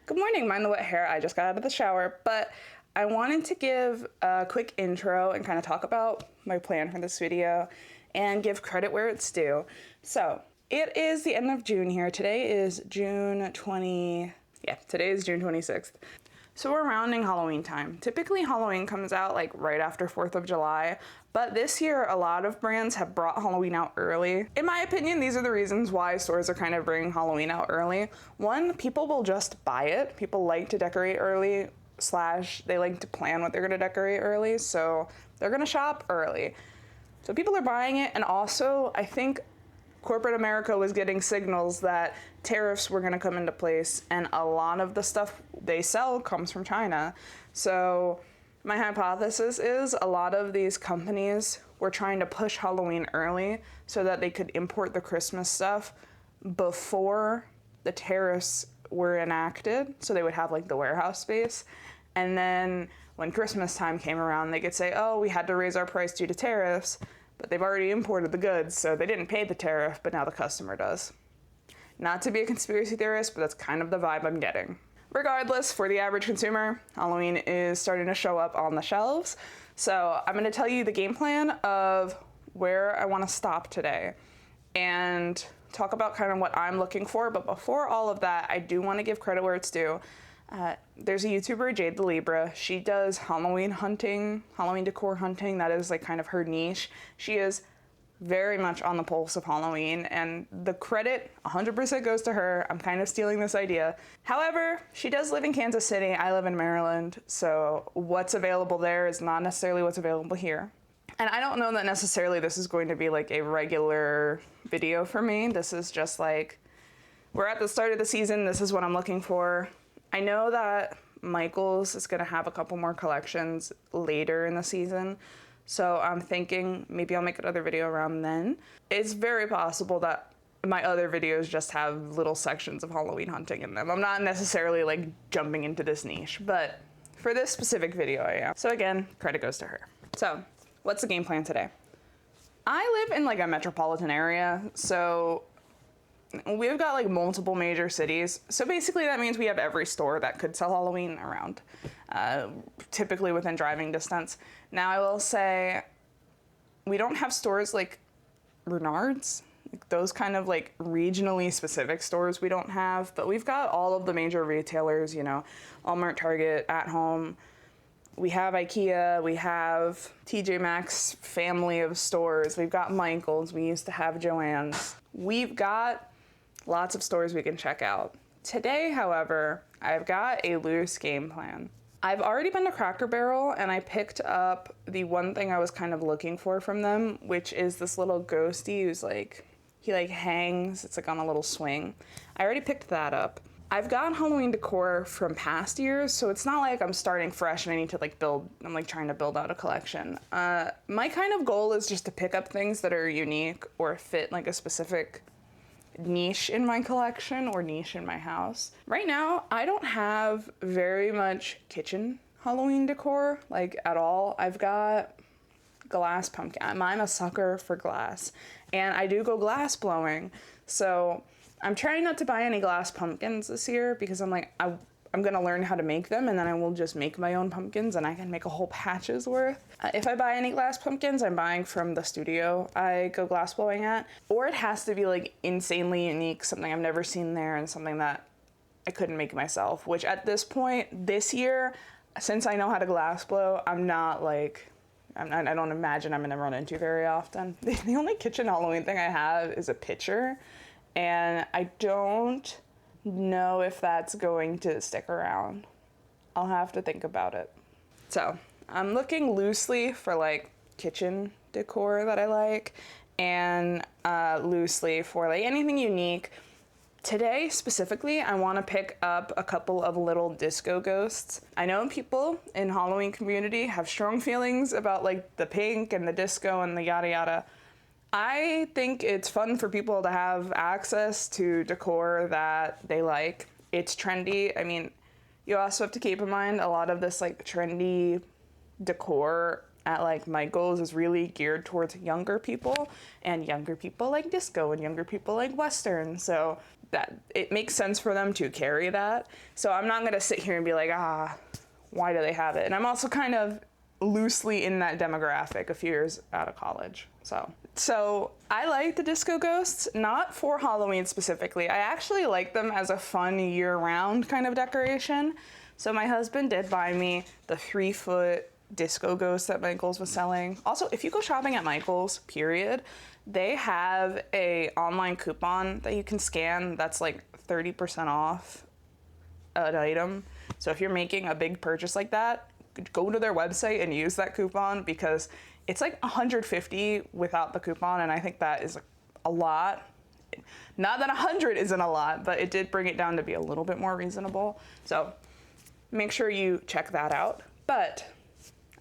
Good morning, mind the wet hair. I just got out of the shower, but I wanted to give a quick intro and kind of talk about my plan for this video and give credit where it's due. So it is the end of June here. Today is June 26th. So we're rounding Halloween time. Typically Halloween comes out like right after 4th of July, but this year a lot of brands have brought Halloween out early. In my opinion, these are the reasons why stores are kind of bringing Halloween out early. One, people will just buy it. People like to decorate early, / they like to plan what they're gonna decorate early, so they're gonna shop early. So people are buying it, and also I think corporate America was getting signals that tariffs were going to come into place, and a lot of the stuff they sell comes from China. So my hypothesis is a lot of these companies were trying to push Halloween early so that they could import the Christmas stuff before the tariffs were enacted, so they would have like the warehouse space. And then when Christmas time came around, they could say, oh, we had to raise our price due to tariffs, but they've already imported the goods, so they didn't pay the tariff, but now the customer does. Not to be a conspiracy theorist, but that's kind of the vibe I'm getting. Regardless, for the average consumer, Halloween is starting to show up on the shelves. So I'm going to tell you the game plan of where I want to stop today and talk about kind of what I'm looking for. But before all of that, I do want to give credit where it's due. There's a YouTuber, Jade the Libra. She does Halloween hunting, Halloween decor hunting. That is like kind of her niche. She is very much on the pulse of Halloween, and the credit 100% goes to her. I'm kind of stealing this idea. However, she does live in Kansas City. I live in Maryland, so what's available there is not necessarily what's available here. And I don't know that necessarily this is going to be like a regular video for me. This is just like, we're at the start of the season. This is what I'm looking for. I know that Michaels is going to have a couple more collections later in the season, so I'm thinking maybe I'll make another video around then. It's very possible that my other videos just have little sections of Halloween hunting in them. I'm not necessarily like jumping into this niche, but for this specific video I am. So again, credit goes to her. So what's the game plan today? I live in like a metropolitan area, so we've got like multiple major cities. So basically that means we have every store that could sell Halloween around, typically within driving distance. Now I will say we don't have stores like Renard's, like those kind of like regionally specific stores we don't have, but we've got all of the major retailers, you know, Walmart, Target, athome. We have IKEA, we have tjmaxx family of stores. We've got Michaels, we used to have Joann's. We've got lots of stores we can check out. Today, however, I've got a loose game plan. I've already been to Cracker Barrel and I picked up the one thing I was kind of looking for from them, which is this little ghosty who's like, he like hangs, it's like on a little swing. I already picked that up. I've gotten Halloween decor from past years, so it's not like I'm starting fresh and I need to like I'm like trying to build out a collection. My kind of goal is just to pick up things that are unique or fit like a specific niche in my collection or niche in my house. Right now, I don't have very much kitchen Halloween decor, like at all. I've got glass pumpkin. I'm a sucker for glass, and I do go glass blowing. So I'm trying not to buy any glass pumpkins this year because I'm like, I'm gonna learn how to make them, and then I will just make my own pumpkins and I can make a whole patch's worth. If I buy any glass pumpkins, I'm buying from the studio I go glass blowing at, or it has to be like insanely unique, something I've never seen there and something that I couldn't make myself, which at this point, this year, since I know how to glass blow, I don't imagine I'm gonna run into very often. The only kitchen Halloween thing I have is a pitcher, and I don't know if that's going to stick around. I'll have to think about it. So I'm looking loosely for like kitchen decor that I like, and loosely for like anything unique. Today specifically, I want to pick up a couple of little disco ghosts. I know people in Halloween community have strong feelings about like the pink and the disco and the yada yada. I think it's fun for people to have access to decor that they like. It's trendy. I mean, you also have to keep in mind a lot of this like trendy decor at like Michaels is really geared towards younger people, and younger people like disco and younger people like Western. So that it makes sense for them to carry that. So I'm not gonna sit here and be like, why do they have it? And I'm also kind of loosely in that demographic a few years out of college. So I like the disco ghosts, not for Halloween specifically. I actually like them as a fun year-round kind of decoration. So my husband did buy me the 3-foot disco ghost that Michaels was selling. Also, if you go shopping at Michaels, period, they have a online coupon that you can scan that's like 30% off an item. So if you're making a big purchase like that, go to their website and use that coupon, because it's like $150 without the coupon, and I think that is a lot. Not that 100 isn't a lot, but it did bring it down to be a little bit more reasonable. So make sure you check that out. But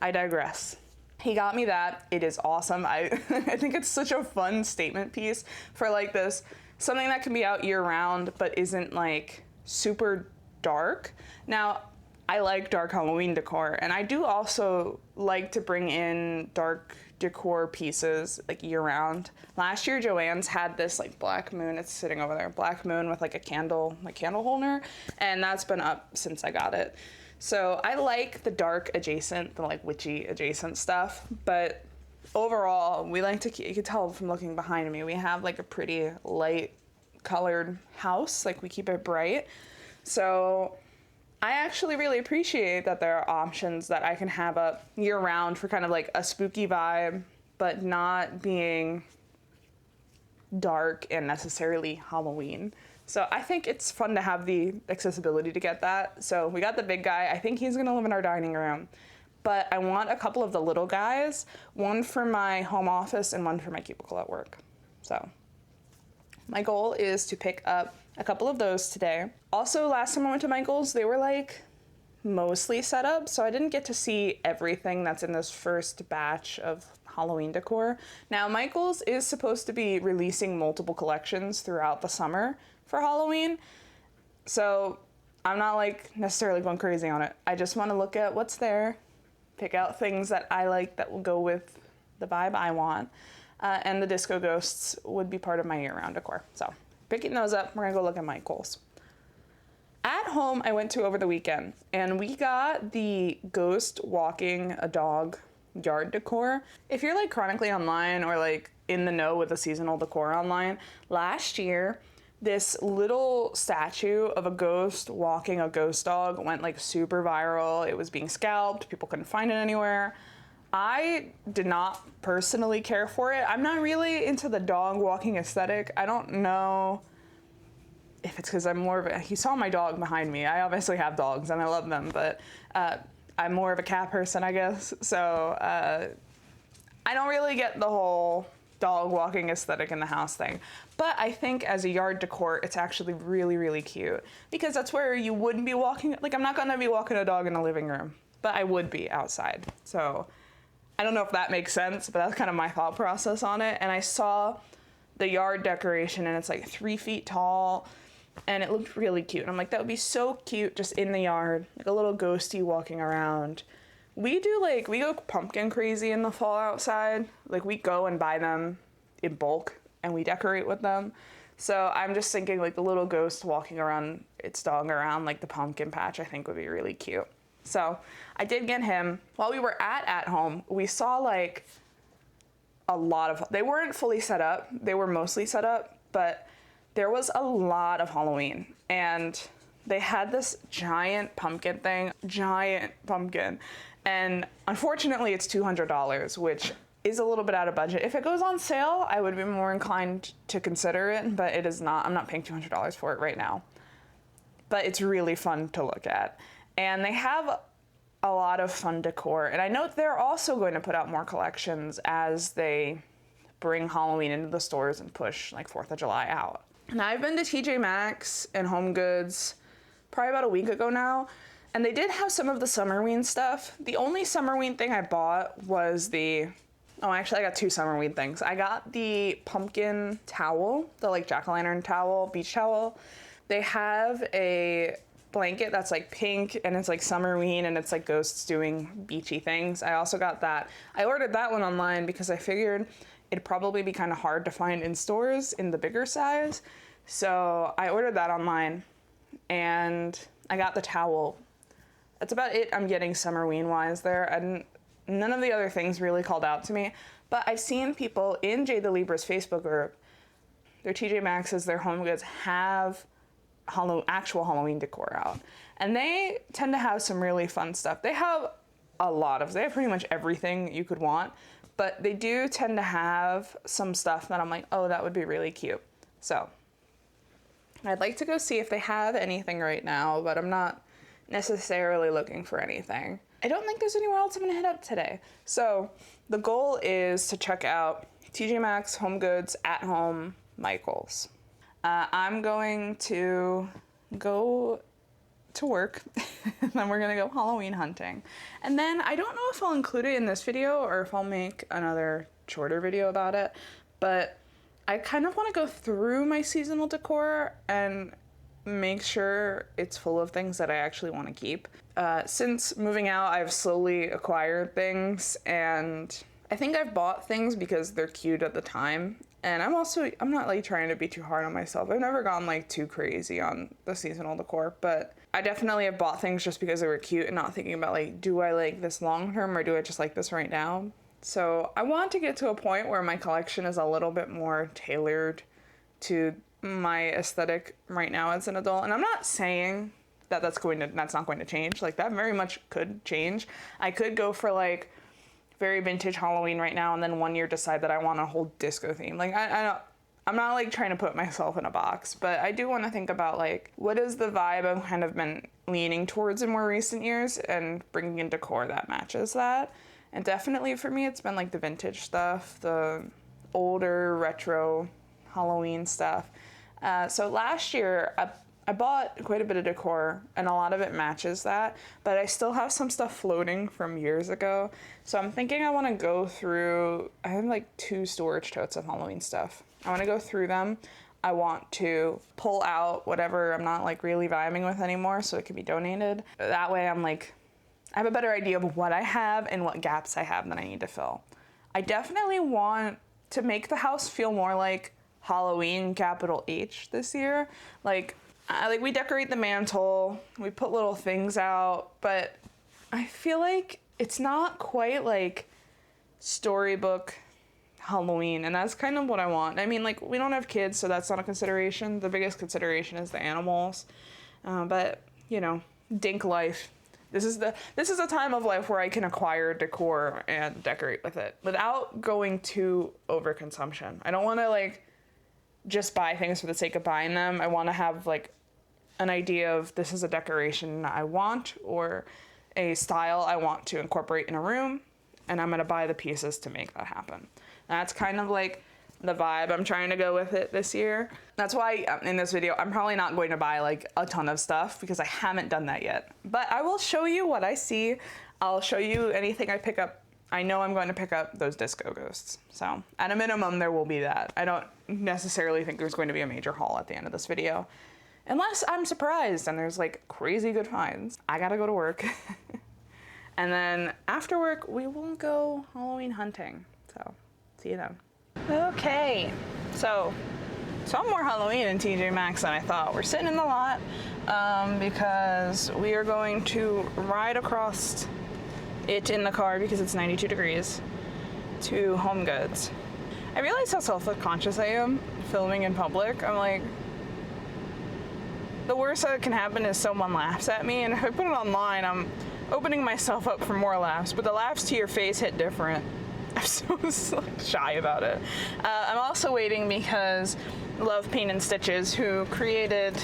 I digress. He got me that. It is awesome. I think it's such a fun statement piece for like this, something that can be out year round, but isn't like super dark. Now, I like dark Halloween decor, and I do also like to bring in dark decor pieces like year round. Last year, Joann's had this like black moon, it's sitting over there, black moon with like a candle holder, and that's been up since I got it. So I like the dark adjacent, the like witchy adjacent stuff, but overall, we like to, you can tell from looking behind me, we have like a pretty light colored house, like we keep it bright. So I actually really appreciate that there are options that I can have up year round for kind of like a spooky vibe, but not being dark and necessarily Halloween. So I think it's fun to have the accessibility to get that. So we got the big guy. I think he's gonna live in our dining room, but I want a couple of the little guys, one for my home office and one for my cubicle at work. So my goal is to pick up a couple of those today. Also, last time I went to Michael's, they were like mostly set up, so I didn't get to see everything that's in this first batch of Halloween decor. Now, Michael's is supposed to be releasing multiple collections throughout the summer for Halloween, so I'm not like necessarily going crazy on it. I just want to look at what's there, pick out things that I like that will go with the vibe I want, and the disco ghosts would be part of my year-round decor. So picking those up, we're gonna go look at Michael's. At home, I went to over the weekend, and we got the ghost walking a dog yard decor. If you're like chronically online or like in the know with the seasonal decor online, last year, this little statue of a ghost walking a ghost dog went like super viral. It was being scalped. People couldn't find it anywhere. I did not personally care for it. I'm not really into the dog walking aesthetic. I don't know if it's because I'm more of a, you saw my dog behind me. I obviously have dogs and I love them, but I'm more of a cat person, I guess. So I don't really get the whole dog walking aesthetic in the house thing. But I think as a yard decor, it's actually really, really cute, because that's where you wouldn't be walking. Like, I'm not gonna be walking a dog in the living room, but I would be outside. So I don't know if that makes sense, but that's kind of my thought process on it. And I saw the yard decoration, and it's like 3 feet tall, and it looked really cute. And I'm like, that would be so cute just in the yard, like a little ghosty walking around. We go pumpkin crazy in the fall outside. Like, we go and buy them in bulk and we decorate with them. So I'm just thinking like the little ghost walking around its dog around like the pumpkin patch, I think would be really cute. So I did get him. While we were at home, we saw like a lot of, they weren't fully set up. They were mostly set up, but there was a lot of Halloween, and they had this giant pumpkin thing, and unfortunately it's $200, which is a little bit out of budget. If it goes on sale, I would be more inclined to consider it, but it is not. I'm not paying $200 for it right now. But it's really fun to look at. And they have a lot of fun decor. And I know they're also going to put out more collections as they bring Halloween into the stores and push like 4th of July out. And I've been to HJMaxx and HomeGoods probably about a week ago now, and they did have some of the Summerween stuff. The only Summerween thing I bought was actually I got 2 Summerween things. I got the pumpkin towel, the like jack-o'-lantern towel, beach towel. They have a blanket that's like pink, and it's like Summerween, and it's like ghosts doing beachy things. I also got that. I ordered that one online because I figured it'd probably be kind of hard to find in stores in the bigger size. So I ordered that online and I got the towel. That's about it I'm getting Summerween wise there. And none of the other things really called out to me, but I've seen people in Jade the Libra's Facebook group, their tjmaxx's, their homegoods have actual Halloween decor out. And they tend to have some really fun stuff. They have they have pretty much everything you could want, but they do tend to have some stuff that I'm like, oh, that would be really cute. So I'd like to go see if they have anything right now, but I'm not necessarily looking for anything. I don't think there's anywhere else I'm gonna hit up today. So the goal is to check out tjmaxx, homegoods, athome, Michaels. I'm going to go to work and then we're gonna go Halloween hunting. And then I don't know if I'll include it in this video or if I'll make another shorter video about it, but I kind of want to go through my seasonal decor and make sure it's full of things that I actually want to keep. Since moving out, I've slowly acquired things, and I think I've bought things because they're cute at the time. And I'm not like trying to be too hard on myself. I've never gone like too crazy on the seasonal decor, but I definitely have bought things just because they were cute and not thinking about like, do I like this long term or do I just like this right now? So I want to get to a point where my collection is a little bit more tailored to my aesthetic right now as an adult. And I'm not saying that that's not going to change. Like, that very much could change. I could go for like very vintage Halloween right now and then one year decide that I want a whole disco theme. Like, I'm not like trying to put myself in a box, but I do want to think about like, what is the vibe I've kind of been leaning towards in more recent years and bringing in decor that matches that. And definitely for me, it's been like the vintage stuff, the older retro Halloween stuff. So last year, I bought quite a bit of decor and a lot of it matches that, but I still have some stuff floating from years ago. So I'm thinking I want to go through, I have like 2 storage totes of Halloween stuff. I want to go through them. I want to pull out whatever I'm not like really vibing with anymore so it can be donated. That way I'm like, I have a better idea of what I have and what gaps I have that I need to fill. I definitely want to make the house feel more like Halloween, capital H, this year. Like we decorate the mantle, we put little things out, but I feel like it's not quite like storybook Halloween, and that's kind of what I want. I mean, like, we don't have kids, so that's not a consideration. The biggest consideration is the animals, but you know, dink life. This is a time of life where I can acquire decor and decorate with it without going to overconsumption. I don't want to like just buy things for the sake of buying them. I want to have like an idea of this is a decoration I want or a style I want to incorporate in a room, and I'm going to buy the pieces to make that happen. That's kind of like the vibe I'm trying to go with it this year. That's why in this video, I'm probably not going to buy like a ton of stuff because I haven't done that yet. But I will show you what I see. I'll show you anything I pick up. I know I'm going to pick up those disco ghosts. So at a minimum, there will be that. I don't necessarily think there's going to be a major haul at the end of this video. Unless I'm surprised and there's like crazy good finds. I gotta go to work. And then after work, we will go Halloween hunting. So see you then. Okay, so more Halloween in tjmaxx than I thought. We're sitting in the lot because we are going to ride across it in the car because it's 92 degrees to homegoods. I realize how self-conscious I am filming in public. I'm like, the worst that can happen is someone laughs at me, and if I put it online, I'm opening myself up for more laughs, but the laughs to your face hit different. I'm so shy about it. I'm also waiting because Love Paint and Stitches, who created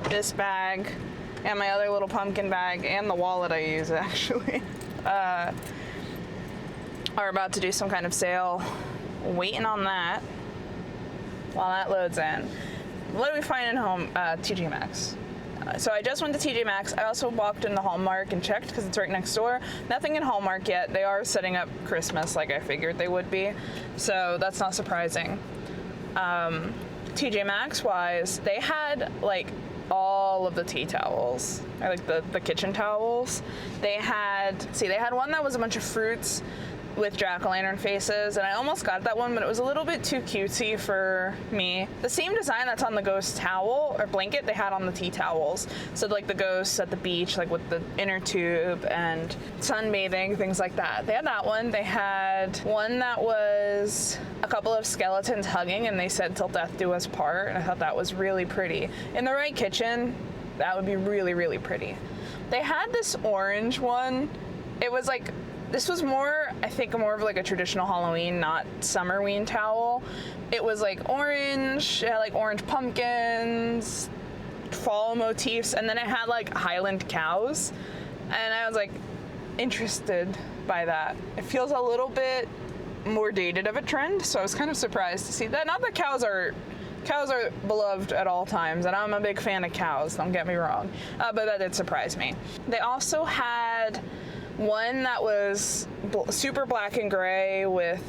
this bag and my other little pumpkin bag and the wallet I use actually, are about to do some kind of sale. Waiting on that while that loads in. What do we find in tjmaxx? So I just went to tjmaxx. I also walked into Hallmark and checked because it's right next door. Nothing in Hallmark yet. They are setting up Christmas like I figured they would be. So that's not surprising. tjmaxx wise, they had like all of the tea towels, or like the kitchen towels. They had one that was a bunch of fruits. with jack-o'-lantern faces, and I almost got that one, but it was a little bit too cutesy for me. The same design that's on the ghost towel or blanket they had on the tea towels. So like the ghosts at the beach, like with the inner tube and sunbathing, things like that. They had that one. They had one that was a couple of skeletons hugging, and they said "till death do us part," and I thought that was really pretty. In the right kitchen, that would be really, really pretty. They had this orange one. It was like, this was more, I think, more of like a traditional Halloween, not Summerween towel. It was like orange, it had like orange pumpkins, fall motifs, and then it had like Highland cows. And I was like interested by that. It feels a little bit more dated of a trend, so I was kind of surprised to see that. Not that cows are beloved at all times, and I'm a big fan of cows, don't get me wrong, but that did surprise me. They also had one that was super black and gray with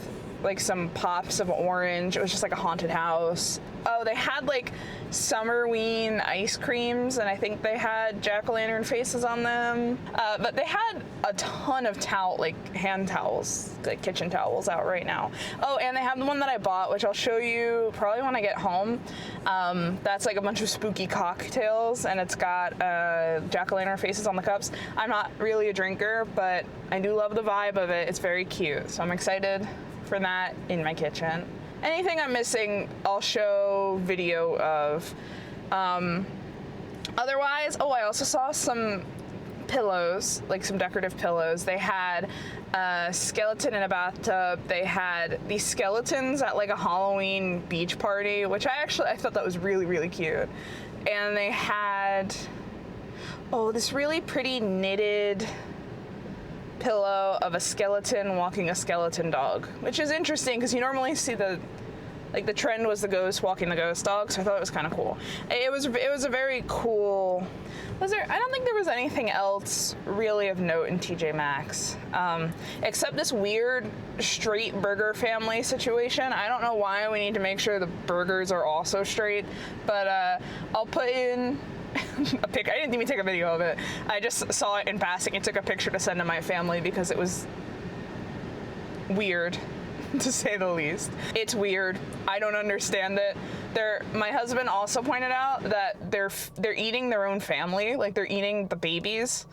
like some pops of orange. It was just like a haunted house. Oh, they had like Summerween ice creams, and I think they had jack-o'-lantern faces on them. But they had a ton of hand towels, like kitchen towels out right now. Oh, and they have the one that I bought, which I'll show you probably when I get home. That's like a bunch of spooky cocktails, and it's got jack-o'-lantern faces on the cups. I'm not really a drinker, but I do love the vibe of it. It's very cute, so I'm excited for that in my kitchen. Anything I'm missing, I'll show video of. Otherwise, oh, I also saw some pillows, like some decorative pillows. They had a skeleton in a bathtub. They had these skeletons at like a Halloween beach party, which I thought that was really, really cute. And they had, oh, this really pretty knitted pillow of a skeleton walking a skeleton dog, which is interesting because you normally see the trend was the ghost walking the ghost dog, so I thought it was kind of cool. It was a very cool. I don't think there was anything else really of note in TJMaxx, except this weird straight burger family situation. I don't know why we need to make sure the burgers are also straight, but I'll put in a pic. I didn't even take a video of it. I just saw it in passing and took a picture to send to my family because it was weird, to say the least. It's weird. I don't understand it. My husband also pointed out that they're eating their own family, like they're eating the babies.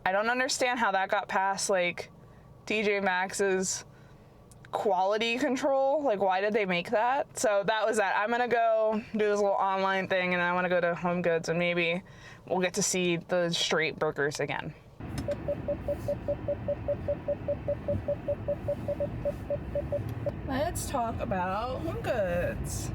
I don't understand how that got past like TJMaxx's quality control. Like, why did they make that? So that was that. I'm gonna go do this little online thing, and I want to go to HomeGoods, and maybe we'll get to see the straight burgers again. Let's talk about HomeGoods.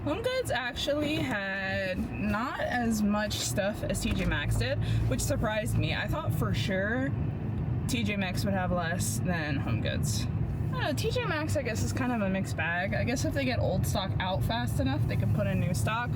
HomeGoods actually had not as much stuff as TJMaxx did, which surprised me. I thought for sure TJMaxx would have less than HomeGoods. I don't know, TJMaxx I guess is kind of a mixed bag. I guess if they get old stock out fast enough, they can put in new stock.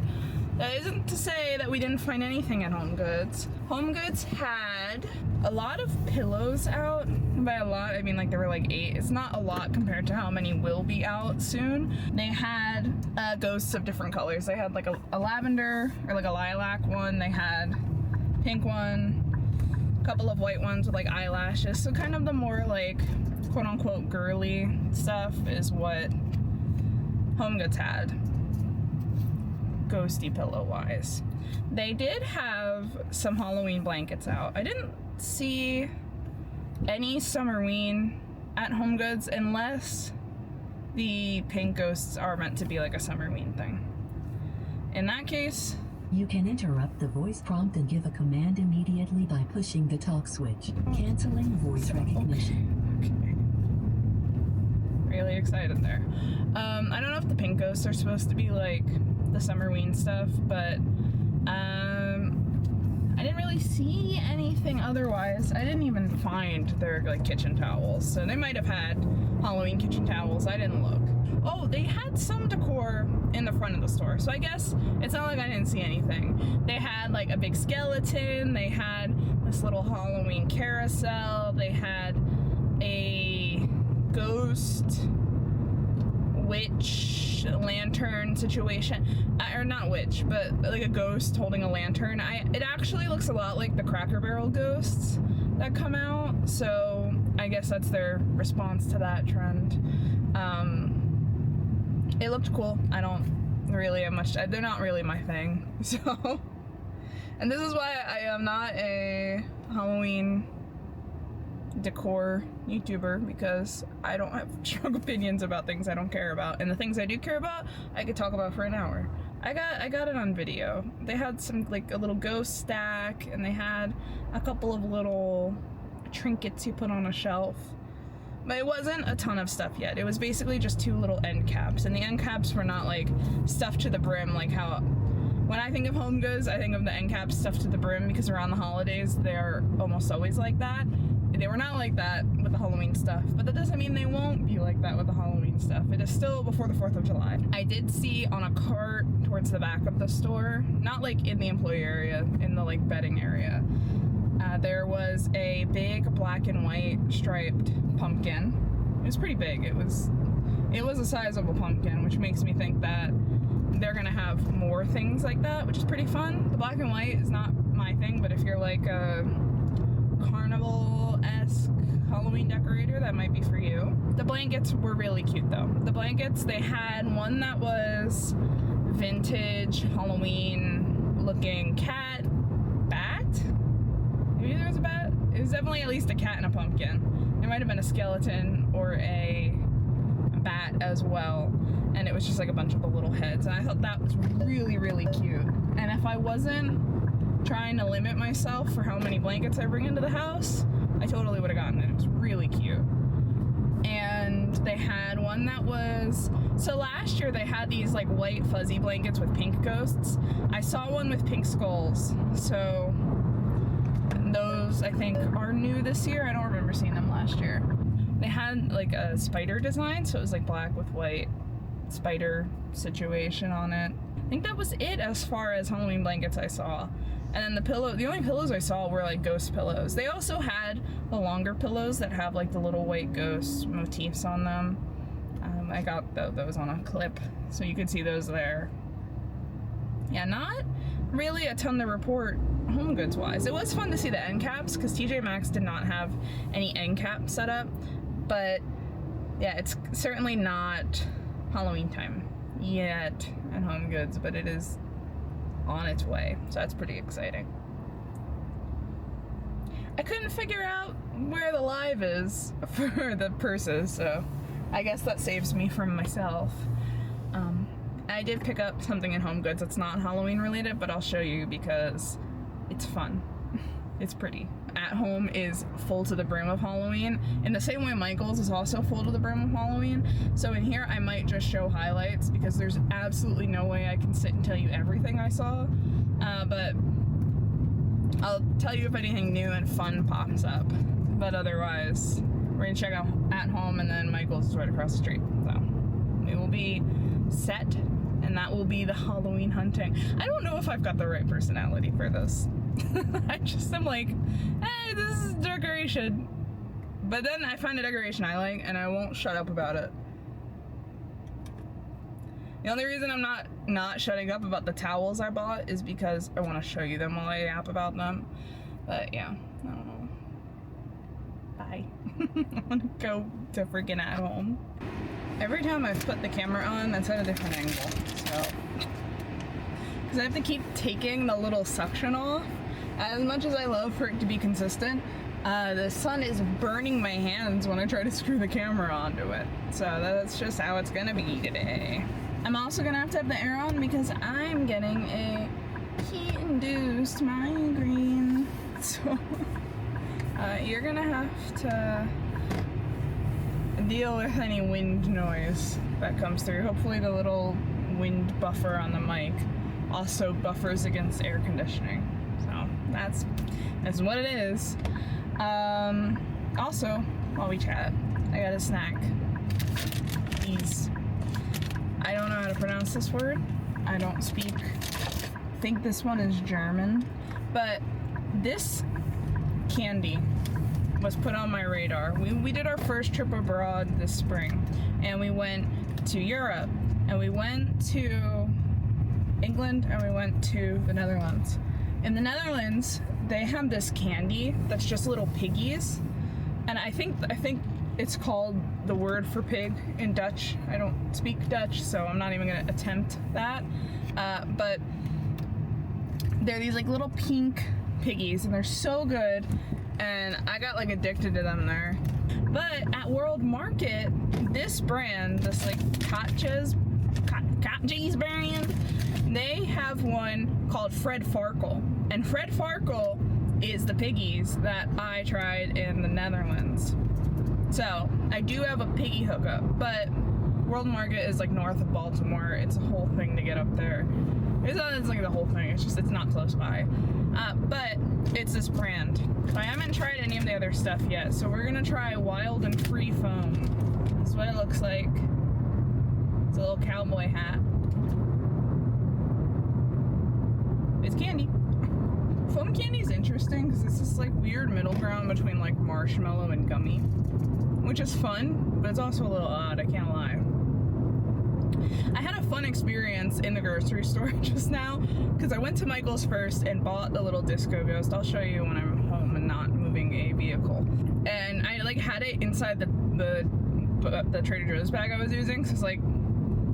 That isn't to say that we didn't find anything at HomeGoods. HomeGoods had a lot of pillows out. By a lot, I mean like there were like 8. It's not a lot compared to how many will be out soon. They had ghosts of different colors. They had like a lavender or like a lilac one. They had pink one, a couple of white ones with like eyelashes. So kind of the more like quote unquote girly stuff is what HomeGoods had, ghosty pillow wise. They did have some Halloween blankets out. I didn't see any Summerween at HomeGoods unless the pink ghosts are meant to be like a Summerween thing. In that case, you can interrupt the voice prompt and give a command immediately by pushing the talk switch, canceling voice recognition. Okay. Really excited there. I don't know if the pink ghosts are supposed to be like the Summerween stuff, but I didn't really see anything otherwise. I didn't even find their like kitchen towels, so they might have had Halloween kitchen towels. I didn't look. Oh, they had some decor in the front of the store, so I guess it's not like I didn't see anything. They had like a big skeleton, they had this little Halloween carousel, they had a ghost witch lantern situation, or not witch, but like a ghost holding a lantern. It actually looks a lot like the Cracker Barrel ghosts that come out, so I guess that's their response to that trend. It looked cool. I don't really have much, they're not really my thing, so. And this is why I am not a Halloween decor YouTuber, because I don't have strong opinions about things I don't care about, and the things I do care about, I could talk about for an hour. I got it on video. They had some, like, a little ghost stack, and they had a couple of little trinkets you put on a shelf. But it wasn't a ton of stuff yet. It was basically just 2 little end caps, and the end caps were not like stuffed to the brim like how when I think of HomeGoods, I think of the end caps stuffed to the brim, because around the holidays they're almost always like that. They were not like that with the Halloween stuff, but that doesn't mean they won't be like that with the Halloween stuff. It is still before the 4th of July. I did see on a cart towards the back of the store, not like in the employee area, in the like bedding area, there was a big black and white striped pumpkin. It was pretty big. It was a sizable pumpkin, which makes me think that they're gonna have more things like that, which is pretty fun. The black and white is not my thing, but if you're like a carnival-esque Halloween decorator, that might be for you. The blankets were really cute though. The blankets, they had one that was vintage Halloween looking cat, bat? Maybe there was a bat? It was definitely at least a cat and a pumpkin. There might have been a skeleton or a bat as well, and it was just like a bunch of the little heads, and I thought that was really, really cute. And if I wasn't trying to limit myself for how many blankets I bring into the house, I totally would have gotten it. It was really cute. And they had one that was, so last year they had these like white fuzzy blankets with pink ghosts. I saw one with pink skulls, so those I think are new this year. I don't remember seeing them last year. They had like a spider design, so it was like black with white spider situation on it. I think that was it as far as Halloween blankets I saw. And then the only pillows I saw were like ghost pillows. They also had the longer pillows that have like the little white ghost motifs on them. I got those on a clip, so you could see those there. Yeah, not really a ton to report HomeGoods wise. It was fun to see the end caps, because tjmaxx did not have any end cap set up. But yeah, it's certainly not Halloween time yet at HomeGoods, but it is on its way, so that's pretty exciting. I couldn't figure out where the live is for the purses, so I guess that saves me from myself. I did pick up something in HomeGoods that's not Halloween related, but I'll show you because it's fun. It's pretty. At Home is full to the brim of Halloween, in the same way Michael's is also full to the brim of Halloween. So in here I might just show highlights, because there's absolutely no way I can sit and tell you everything I saw, but I'll tell you if anything new and fun pops up. But otherwise, we're gonna check out At Home, and then Michael's is right across the street, so we will be set, and that will be the Halloween hunting. I don't know if I've got the right personality for this. I just am like, hey, this is decoration. But then I find a decoration I like, and I won't shut up about it. The only reason I'm not shutting up about the towels I bought is because I want to show you them while I yap about them. But yeah, I don't know. Bye. I want to go to freaking At Home. Every time I've put the camera on, that's at a different angle, so. Because I have to keep taking the little suction off. As much as I love for it to be consistent, the sun is burning my hands when I try to screw the camera onto it. So that's just how it's gonna be today. I'm also gonna have to have the air on because I'm getting a heat-induced migraine. So you're gonna have to deal with any wind noise that comes through. Hopefully the little wind buffer on the mic also buffers against air conditioning. So that's what it is. Also, while we chat, I got a snack. These, I don't know how to pronounce this word. I don't speak, I think this one is German, but this candy was put on my radar. We did our first trip abroad this spring, and we went to Europe, and we went to England, and we went to the Netherlands. In the Netherlands, they have this candy that's just little piggies, and I think it's called the word for pig in Dutch. I don't speak Dutch, so I'm not even gonna attempt that. But they're these like little pink piggies, and they're so good, and I got like addicted to them there. But at World Market, this brand, this like Katja's brand, they have one called Fred Farkle, and Fred Farkle is the piggies that I tried in the Netherlands. So I do have a piggy hookup, but World Market is like north of Baltimore. It's a whole thing to get up there. It's like the whole thing. It's not close by. But it's this brand. I haven't tried any of the other stuff yet, so we're gonna try Wild and Free Foam. This is what it looks like. It's a little cowboy hat. It's candy. Foam candy is interesting because it's this like weird middle ground between like marshmallow and gummy, which is fun, but it's also a little odd, I can't lie. I had a fun experience in the grocery store just now because I went to Michael's first and bought the little disco ghost. I'll show you when I'm home and not moving a vehicle. And I like had it inside the Trader Joe's bag I was using, so it's like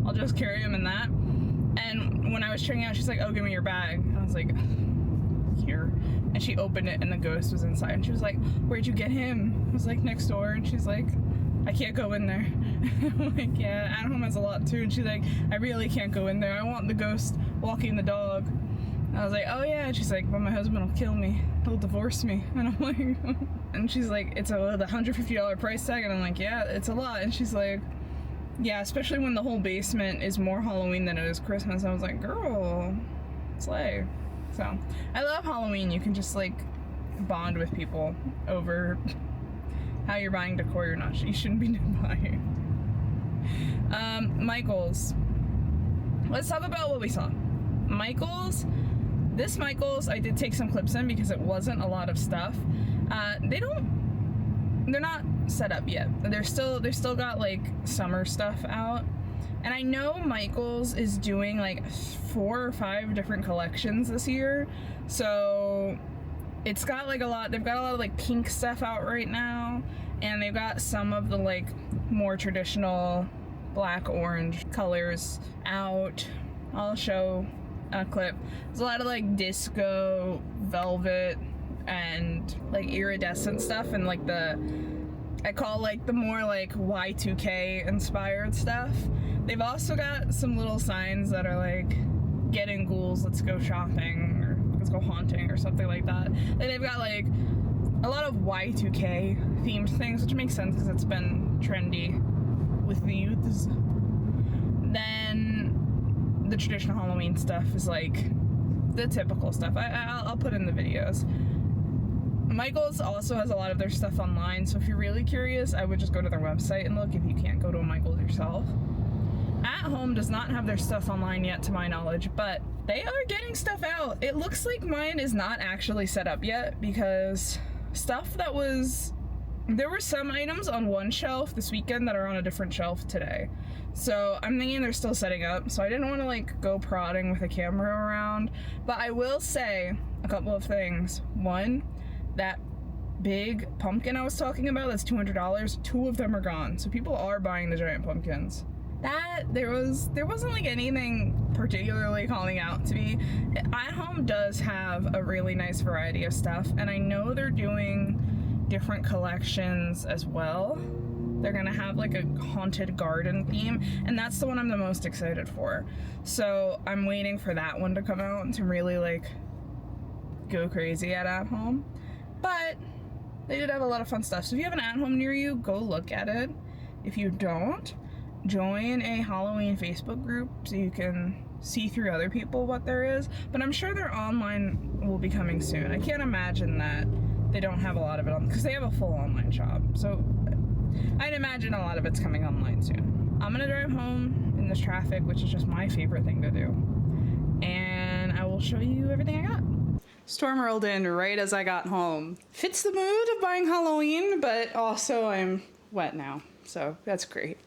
I'll just carry him in that. And when I was checking out, she's like, "Oh, give me your bag." And I was like, "Here." And she opened it and the ghost was inside, and she was like, "Where'd you get him?" I was like, "Next door." And she's like, "I can't go in there." I'm like, "Yeah, at home has a lot too." And she's like, "I really can't go in there. I want the ghost walking the dog." And I was like, "Oh yeah." And she's like, "But my husband will kill me. He'll divorce me." And I'm like, and she's like, "It's the $150 price tag." And I'm like, "Yeah, it's a lot." And she's like, "Yeah, especially when the whole basement is more Halloween than it is Christmas." I was like, "Girl, slay." So I love Halloween. You can just like bond with people over how you're buying decor you're not. You shouldn't be buying. Michael's. Let's talk about what we saw. Michael's. This Michael's, I did take some clips in because it wasn't a lot of stuff. They're not set up yet. They're still got like summer stuff out. And I know Michael's is doing like 4 or 5 different collections this year. So it's got like they've got a lot of like pink stuff out right now. And they've got some of the like more traditional black orange colors out. I'll show a clip. There's a lot of like disco, velvet, and like iridescent stuff, and like I call like the more like Y2K inspired stuff. They've also got some little signs that are like, "Get in ghouls, let's go shopping," or "Let's go haunting," or something like that. And they've got like a lot of Y2K themed things, which makes sense because it's been trendy with the youths. Then the traditional Halloween stuff is like the typical stuff. I'll put in the videos. Michael's also has a lot of their stuff online, so if you're really curious, I would just go to their website and look if you can't go to a Michael's yourself. At Home does not have their stuff online yet, to my knowledge, but they are getting stuff out. It looks like mine is not actually set up yet because there were some items on one shelf this weekend that are on a different shelf today. So I'm thinking they're still setting up, so I didn't want to like go prodding with a camera around, but I will say a couple of things. One, that big pumpkin I was talking about, that's $200, 2 of them are gone. So people are buying the giant pumpkins. There wasn't like anything particularly calling out to me. At Home does have a really nice variety of stuff, and I know they're doing different collections as well. They're gonna have like a haunted garden theme, and that's the one I'm the most excited for. So I'm waiting for that one to come out and to really like go crazy at Home. But they did have a lot of fun stuff. So if you have an At Home near you, go look at it. If you don't, join a Halloween Facebook group so you can see through other people what there is. But I'm sure their online will be coming soon. I can't imagine that they don't have a lot of it on, because they have a full online shop. So I'd imagine a lot of it's coming online soon. I'm gonna drive home in this traffic, which is just my favorite thing to do. And I will show you everything I got. Storm rolled in right as I got home. Fits the mood of buying Halloween, but also I'm wet now, so that's great.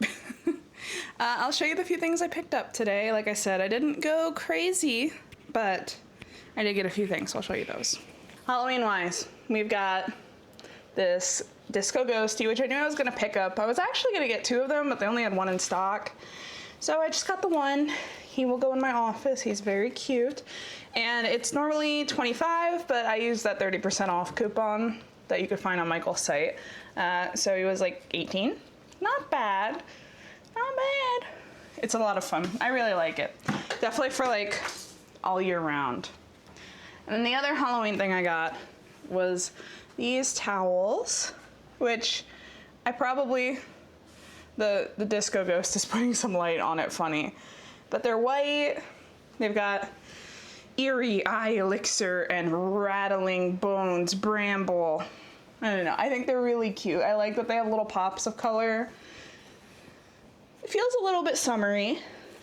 I'll show you the few things I picked up today. Like I said, I didn't go crazy, but I did get a few things, so I'll show you those. Halloween wise, we've got this Disco Ghosty, which I knew I was gonna pick up. I was actually gonna get 2 of them, but they only had 1 in stock. So I just got the 1. He will go in my office. He's very cute. And it's normally $25, but I used that 30% off coupon that you could find on Michael's site. So he was like 18. Not bad. Not bad. It's a lot of fun. I really like it. Definitely for like all year round. And then the other Halloween thing I got was these towels, which I probably, the Disco Ghost is putting some light on it funny. But they're white. They've got eerie eye elixir and rattling bones bramble. I don't know. I think they're really cute. I like that they have little pops of color. It feels a little bit summery.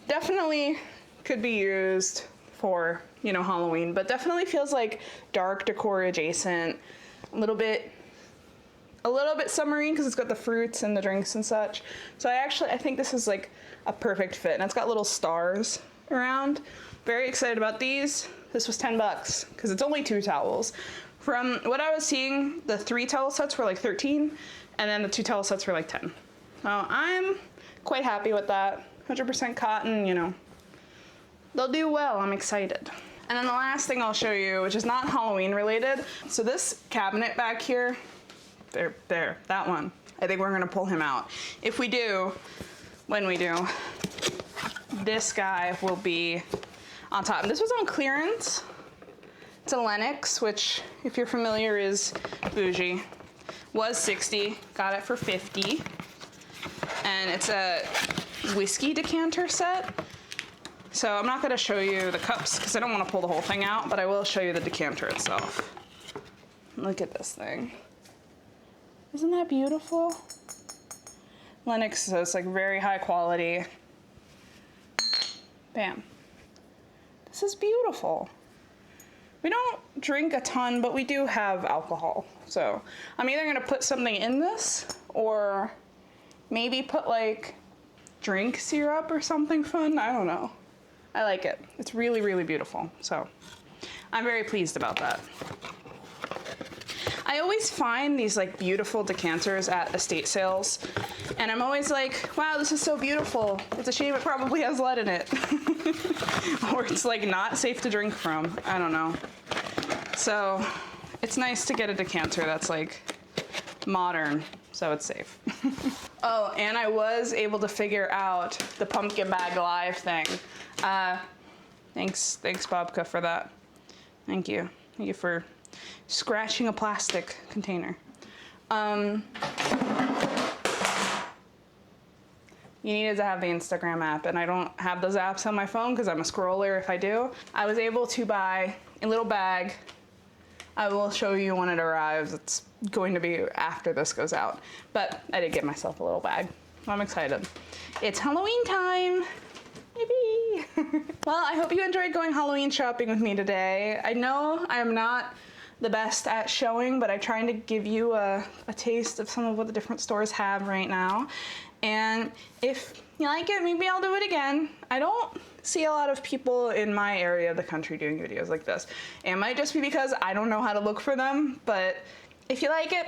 Definitely could be used for, you know, Halloween, but definitely feels like dark decor adjacent. A little bit summery because it's got the fruits and the drinks and such. So I think this is like a perfect fit, and it's got little stars around. Very excited about these. This was $10 because it's only 2 towels. From what I was seeing, the 3 towel sets were like 13, and then the 2 towel sets were like 10. So I'm quite happy with that. 100% cotton, you know. They'll do well, I'm excited. And then the last thing I'll show you, which is not Halloween related. So this cabinet back here, there, that one. I think we're gonna pull him out. If we do, when we do, this guy will be on top. And this was on clearance. It's a Lennox, which, if you're familiar, is bougie. Was 60, got it for 50. And it's a whiskey decanter set. So I'm not gonna show you the cups because I don't wanna pull the whole thing out, but I will show you the decanter itself. Look at this thing. Isn't that beautiful? Lennox, so it's like very high quality. Bam. This is beautiful. We don't drink a ton, but we do have alcohol. So I'm either gonna put something in this or maybe put like drink syrup or something fun. I don't know. I like it. It's really, really beautiful. So I'm very pleased about that. I always find these like beautiful decanters at estate sales, and I'm always like, wow, this is so beautiful. It's a shame it probably has lead in it. Or it's like not safe to drink from. I don't know. So it's nice to get a decanter that's like modern, so it's safe. Oh, and I was able to figure out the pumpkin bag live thing. Thanks Bobka for that. Thank you. Thank you for scratching a plastic container. You needed to have the Instagram app, and I don't have those apps on my phone because I'm a scroller if I do. I was able to buy a little bag. I will show you when it arrives. It's going to be after this goes out, but I did get myself a little bag. I'm excited. It's Halloween time. Yippee! Well, I hope you enjoyed going Halloween shopping with me today. I know I am not the best at showing, but I'm trying to give you a taste of some of what the different stores have right now. And if you like it, maybe I'll do it again. I don't see a lot of people in my area of the country doing videos like this. It might just be because I don't know how to look for them, but if you like it,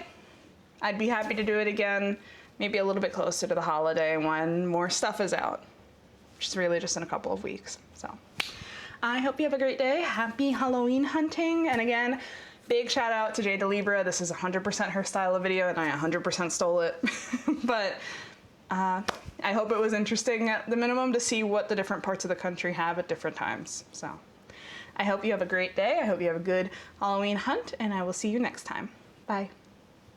I'd be happy to do it again, maybe a little bit closer to the holiday when more stuff is out, which is really just in a couple of weeks. So I hope you have a great day. Happy Halloween hunting. And again, big shout out to Jade Libra. This is 100% her style of video, and I 100% stole it. But I hope it was interesting at the minimum to see what the different parts of the country have at different times. So I hope you have a great day. I hope you have a good Halloween hunt, and I will see you next time. Bye.